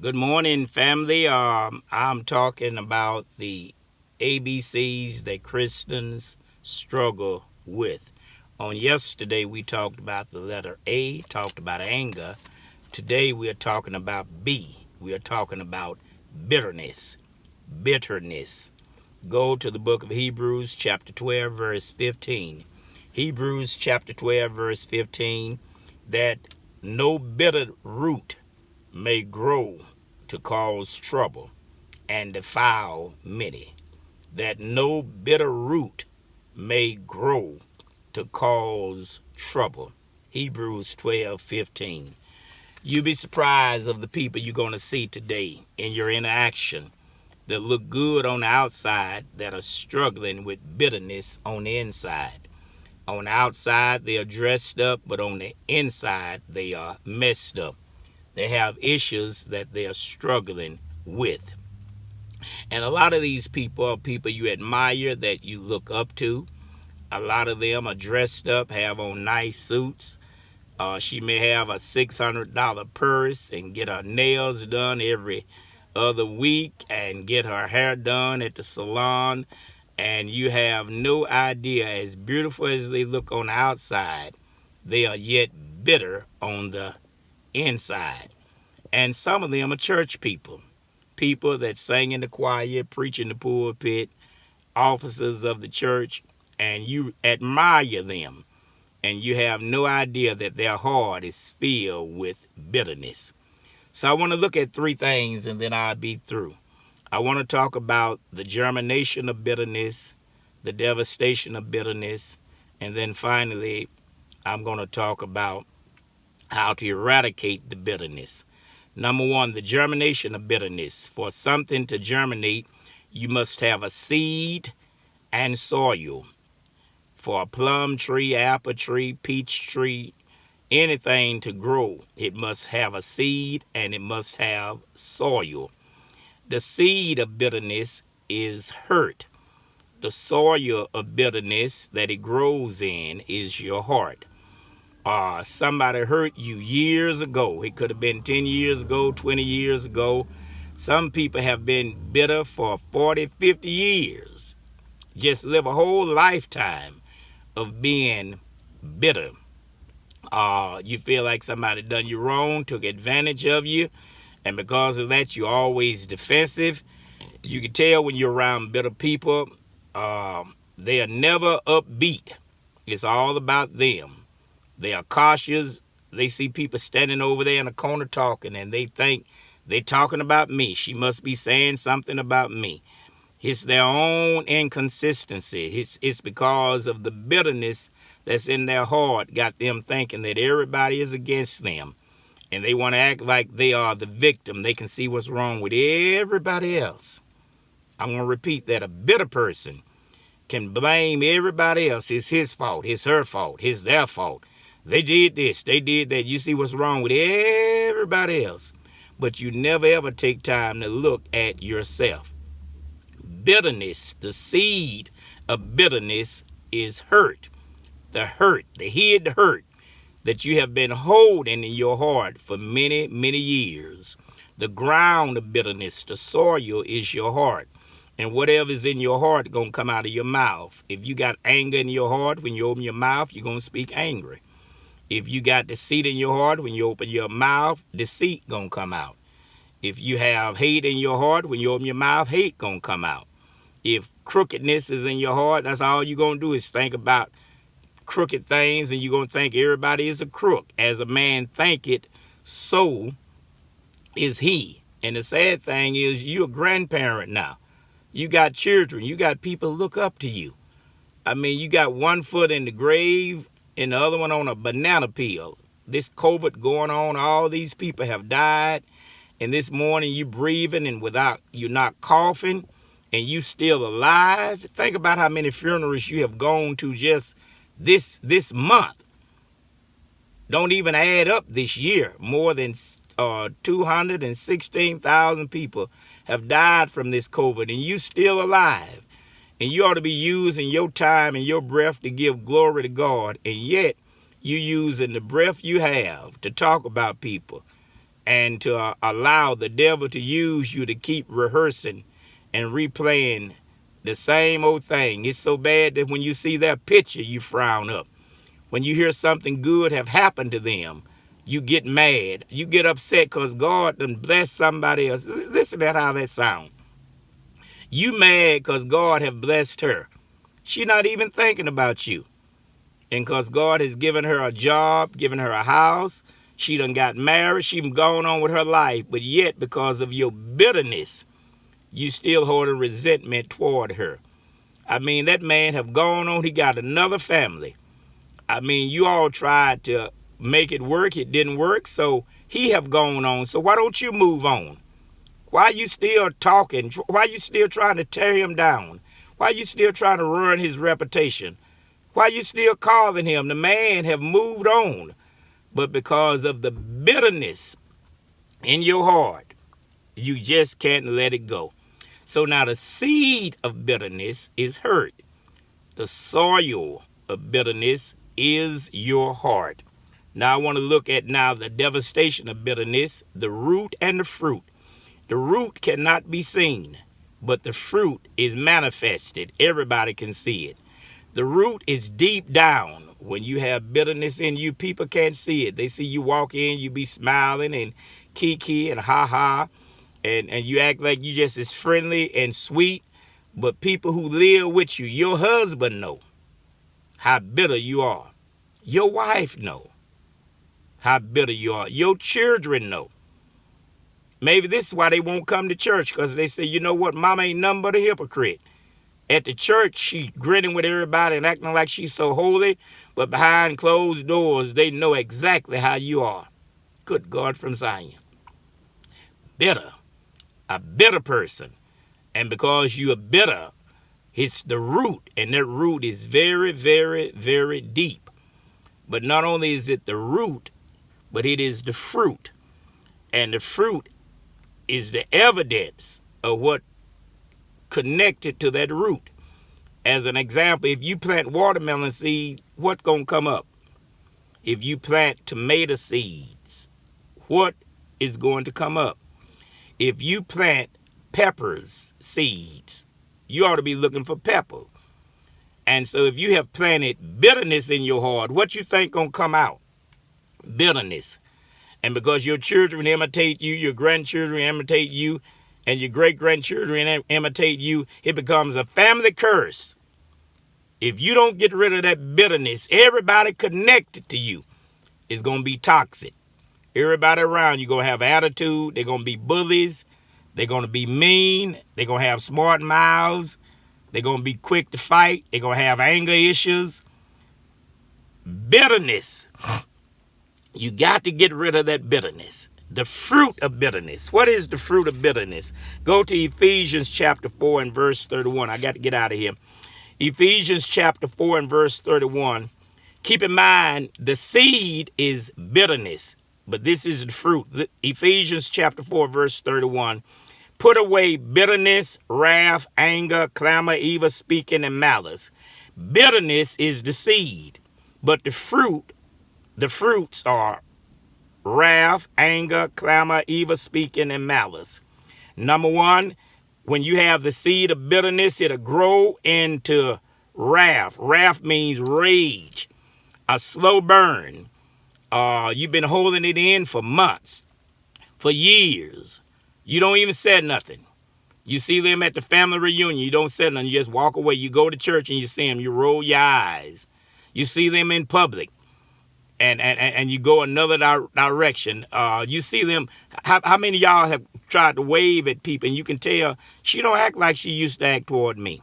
Good morning, family. I'm talking about the ABCs that Christians struggle with. On yesterday, we talked about the letter A, talked about anger. Today, we are talking about B. We are talking about bitterness. Bitterness. Go to the book of Hebrews, chapter 12, verse 15. Hebrews, chapter 12, verse 15. That no bitter root may grow to cause trouble and defile many, that no bitter root may grow to cause trouble. Hebrews 12:15. You'll be surprised of the people you're going to see today in your interaction that look good on the outside that are struggling with bitterness on the inside. On the outside, they are dressed up, but on the inside, they are messed up. They have issues that they are struggling with. And a lot of these people are people you admire, that you look up to. A lot of them are dressed up, have on nice suits. She may have a $600 purse and get her nails done every other week and get her hair done at the salon. And you have no idea, as beautiful as they look on the outside, they are yet bitter on the inside. And some of them are church people, people that sing in the choir, preach in the pulpit, officers of the church, and you admire them, and you have no idea that their heart is filled with bitterness. So I want to look at three things, and then I'll be through. I want to talk about the germination of bitterness, the devastation of bitterness, and then finally, I'm going to talk about how to eradicate the bitterness. Number one, the germination of bitterness. For something to germinate, you must have a seed and soil. For a plum tree, apple tree, peach tree, anything to grow, it must have a seed and it must have soil. The seed of bitterness is hurt. The soil of bitterness that it grows in is your heart. Somebody hurt you years ago. It could have been 10 years ago, 20 years ago. Some people have been bitter for 40, 50 years. Just live a whole lifetime of being bitter. You feel like somebody done you wrong, took advantage of you, and because of that, you're always defensive. You can tell when you're around bitter people, they are never upbeat. It's all about them. They are cautious. They see people standing over there in the corner talking, and they think they're talking about me. She must be saying something about me. It's their own inconsistency. It's because of the bitterness that's in their heart got them thinking that everybody is against them. And they want to act like they are the victim. They can see what's wrong with everybody else. I'm going to repeat that. A bitter person can blame everybody else. It's his fault. It's her fault. It's their fault. They did this. They did that. You see what's wrong with everybody else. But you never ever take time to look at yourself. Bitterness, the seed of bitterness is hurt. The hid hurt that you have been holding in your heart for many, many years. The ground of bitterness, the soil, is your heart. And whatever's in your heart going to come out of your mouth. If you got anger in your heart, when you open your mouth, you're going to speak angry. If you got deceit in your heart, when you open your mouth, deceit going to come out. If you have hate in your heart, when you open your mouth, hate going to come out. If crookedness is in your heart, that's all you're going to do is think about crooked things, and you're going to think everybody is a crook. As a man thinketh, so is he. And the sad thing is, you're a grandparent now. You got children. You got people look up to you. I mean, you got one foot in the grave and the other one on a banana peel. This COVID going on, all these people have died. And this morning you breathing and you're not coughing and you still alive. Think about how many funerals you have gone to just this month. Don't even add up this year. More than 216,000 people have died from this COVID, and you still alive. And you ought to be using your time and your breath to give glory to God. And yet, you using the breath you have to talk about people. and to allow the devil to use you to keep rehearsing and replaying the same old thing. It's so bad that when you see that picture, you frown up. When you hear something good have happened to them, you get mad. You get upset because God done blessed somebody else. Listen to how that sounds. You mad because God have blessed her. She not even thinking about you. And because God has given her a job, given her a house, she done got married, she done gone on with her life. But yet, because of your bitterness, you still holding resentment toward her. I mean, that man have gone on, he got another family. I mean, you all tried to make it work, it didn't work, so he have gone on. So why don't you move on? Why are you still talking? Why are you still trying to tear him down? Why are you still trying to ruin his reputation? Why are you still calling him? The man have moved on. But because of the bitterness in your heart, you just can't let it go. So now the seed of bitterness is hurt. The soil of bitterness is your heart. Now I want to look at now the devastation of bitterness, the root and the fruit. The root cannot be seen, but the fruit is manifested. Everybody can see it. The root is deep down. When you have bitterness in you, people can't see it. They see you walk in, you be smiling and kiki and ha-ha, and you act like you just as friendly and sweet. But people who live with you, your husband know how bitter you are. Your wife know how bitter you are. Your children know. Maybe this is why they won't come to church, because they say, you know what, mama ain't nothing but a hypocrite. At the church, she grinning with everybody and acting like she's so holy, but behind closed doors, they know exactly how you are. Good God from Zion. Bitter. A bitter person. And because you are bitter, it's the root, and that root is very, very, very deep. But not only is it the root, but it is the fruit. And the fruit is the evidence of what connected to that root. As an example, if you plant watermelon seed, what's going to come up? If you plant tomato seeds, what is going to come up? If you plant peppers seeds, you ought to be looking for pepper. And so if you have planted bitterness in your heart, what you think going to come out? Bitterness. And because your children imitate you, your grandchildren imitate you, and your great-grandchildren imitate you, it becomes a family curse. If you don't get rid of that bitterness, everybody connected to you is going to be toxic. Everybody around you going to have attitude. They're going to be bullies. They're going to be mean. They're going to have smart mouths. They're going to be quick to fight. They're going to have anger issues. Bitterness. You got to get rid of that bitterness. The fruit of bitterness. What is the fruit of bitterness? Go to Ephesians chapter 4 and verse 31. I got to get out of here. Ephesians chapter 4 and verse 31. Keep in mind, the seed is bitterness, but this is the fruit. Ephesians chapter 4 verse 31. Put away bitterness, wrath, anger, clamor, evil speaking, and malice. Bitterness is the seed, but the fruits are wrath, anger, clamor, evil speaking, and malice. Number one, when you have the seed of bitterness, it'll grow into wrath. Wrath means rage, a slow burn. You've been holding it in for months, for years. You don't even say nothing. You see them at the family reunion, you don't say nothing, you just walk away. You go to church and you see them, you roll your eyes. You see them in public, and you go another direction. You see them, how many of y'all have tried to wave at people, and you can tell she don't act like she used to act toward me.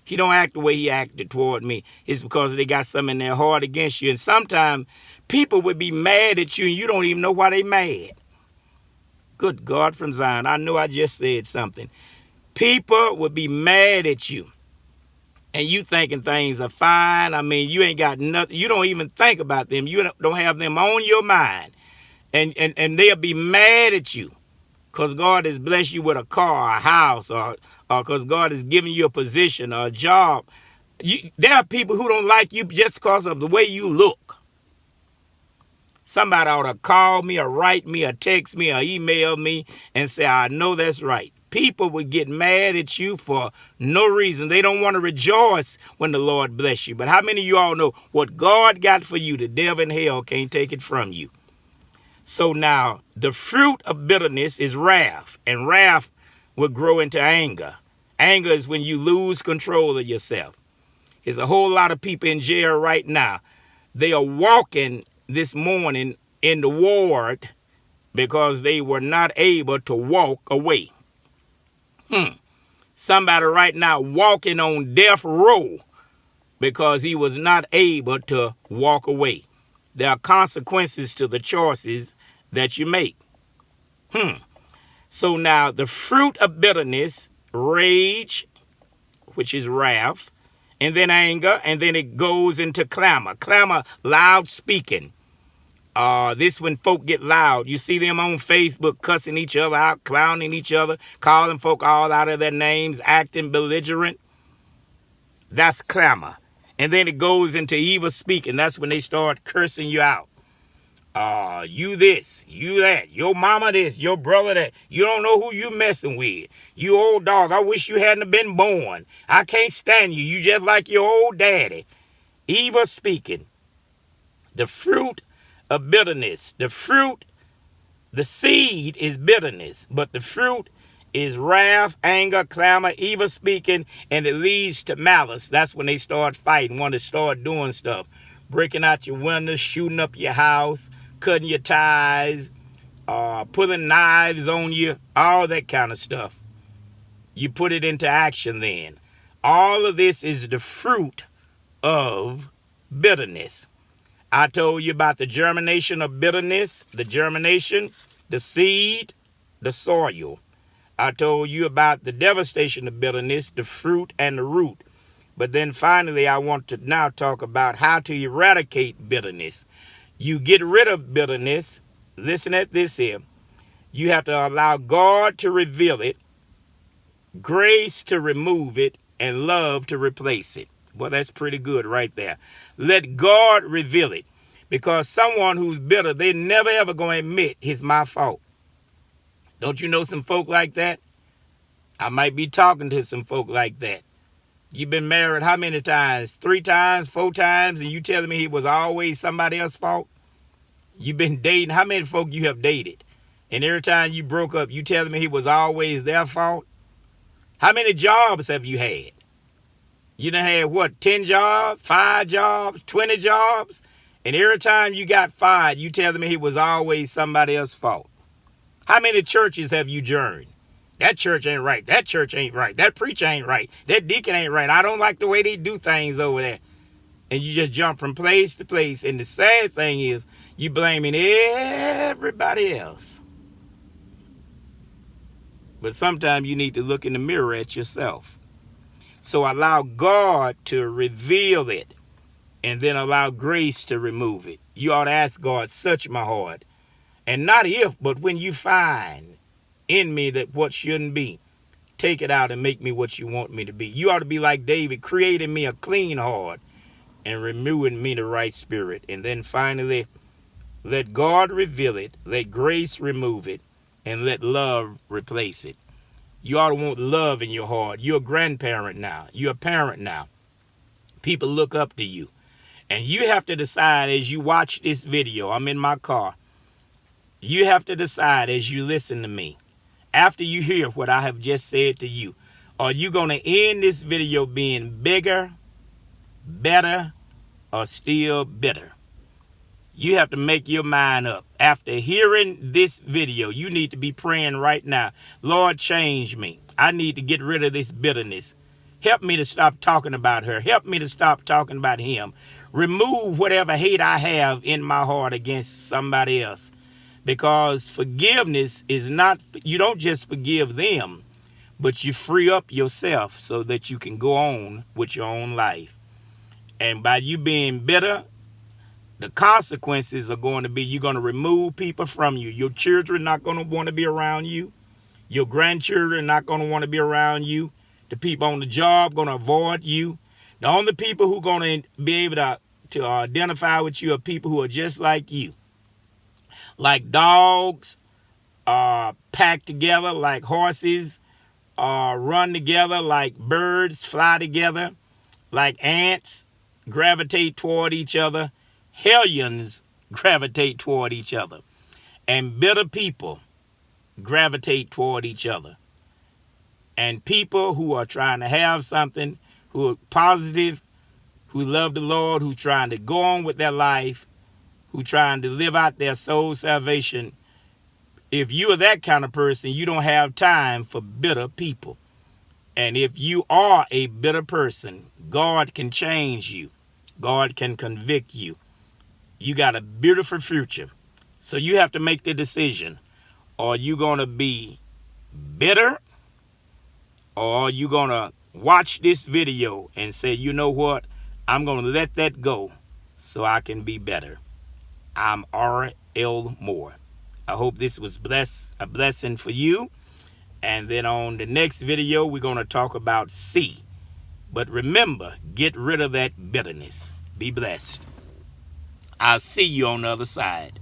He don't act the way he acted toward me. It's because they got something in their heart against you. And sometimes people would be mad at you, and you don't even know why they mad. Good God from Zion. I know I just said something. People would be mad at you, and you thinking things are fine. I mean, you ain't got nothing. You don't even think about them. You don't have them on your mind. And they'll be mad at you because God has blessed you with a car, a house, or because God has given you a position or a job. There are people who don't like you just because of the way you look. Somebody ought to call me or write me or text me or email me and say, I know that's right. People would get mad at you for no reason. They don't want to rejoice when the Lord bless you. But how many of you all know what God got for you, the devil in hell can't take it from you? So now the fruit of bitterness is wrath, and wrath will grow into anger. Anger is when you lose control of yourself. There's a whole lot of people in jail right now. They are walking this morning in the ward because they were not able to walk away. Somebody right now walking on death row because he was not able to walk away. There are consequences to the choices that you make. So now the fruit of bitterness, rage, which is wrath, and then anger, and then it goes into clamor. Clamor, loud speaking. This when folk get loud. You see them on Facebook cussing each other out, clowning each other, calling folk all out of their names, acting belligerent. That's clamor. And then it goes into evil speaking. That's when they start cursing you out. You this, you that, your mama this, your brother that. You don't know who you messing with. You old dog, I wish you hadn't been born. I can't stand you. You just like your old daddy. Evil speaking. The fruit of bitterness. The seed is bitterness, but the fruit is wrath, anger, clamor, evil speaking, and it leads to malice. That's when they start fighting, want to start doing stuff. Breaking out your windows, shooting up your house, cutting your ties, putting knives on you, all that kind of stuff. You put it into action then. All of this is the fruit of bitterness. I told you about the germination of bitterness, the germination, the seed, the soil. I told you about the devastation of bitterness, the fruit and the root. But then finally, I want to now talk about how to eradicate bitterness. You get rid of bitterness. Listen at this here. You have to allow God to reveal it, grace to remove it, and love to replace it. Well, that's pretty good right there. Let God reveal it. Because someone who's bitter, they never ever going to admit it's my fault. Don't you know some folk like that? I might be talking to some folk like that. You've been married how many times? 3 times, 4 times, and you telling me it was always somebody else's fault? You've been dating, how many folk you have dated? And every time you broke up, you telling me it was always their fault? How many jobs have you had? You done had what, 10 jobs, 5 jobs, 20 jobs? And every time you got fired, you telling me it was always somebody else's fault. How many churches have you journeyed? That church ain't right. That church ain't right. That preacher ain't right. That deacon ain't right. I don't like the way they do things over there. And you just jump from place to place. And the sad thing is, you blaming everybody else. But sometimes you need to look in the mirror at yourself. So allow God to reveal it. And then allow grace to remove it. You ought to ask God, search my heart. And not if, but when you find in me that what shouldn't be, take it out and make me what you want me to be. You ought to be like David, creating me a clean heart and renewing me the right spirit. And then finally, let God reveal it, let grace remove it, and let love replace it. You ought to want love in your heart. You're a grandparent now. You're a parent now. People look up to you. And you have to decide as you watch this video, I'm in my car, you have to decide as you listen to me, after you hear what I have just said to you, are you going to end this video being bigger, better, or still bitter? You have to make your mind up. After hearing this video, you need to be praying right now. Lord, change me. I need to get rid of this bitterness. Help me to stop talking about her. Help me to stop talking about him. Remove whatever hate I have in my heart against somebody else. Because forgiveness is not, you don't just forgive them, but you free up yourself so that you can go on with your own life. And by you being bitter, the consequences are going to be you're going to remove people from you. Your children not going to want to be around you. Your grandchildren not going to want to be around you. The people on the job going to avoid you. The only people who are going to be able to identify with you are people who are just like you. Like dogs pack together, like horses run together, like birds fly together, like ants gravitate toward each other, hellions gravitate toward each other, and bitter people gravitate toward each other. And people who are trying to have something, who are positive, who love the Lord, who trying to go on with their life, who trying to live out their soul salvation, if you are that kind of person, you don't have time for bitter people. And if you are a bitter person, God can change you. God can convict you. You got a beautiful future. So you have to make the decision. Are you going to be bitter? Or are you going to watch this video and say, you know what? I'm going to let that go so I can be better. I'm R.L. Moore. I hope this was a blessing for you. And then on the next video, we're going to talk about C. But remember, get rid of that bitterness. Be blessed. I'll see you on the other side.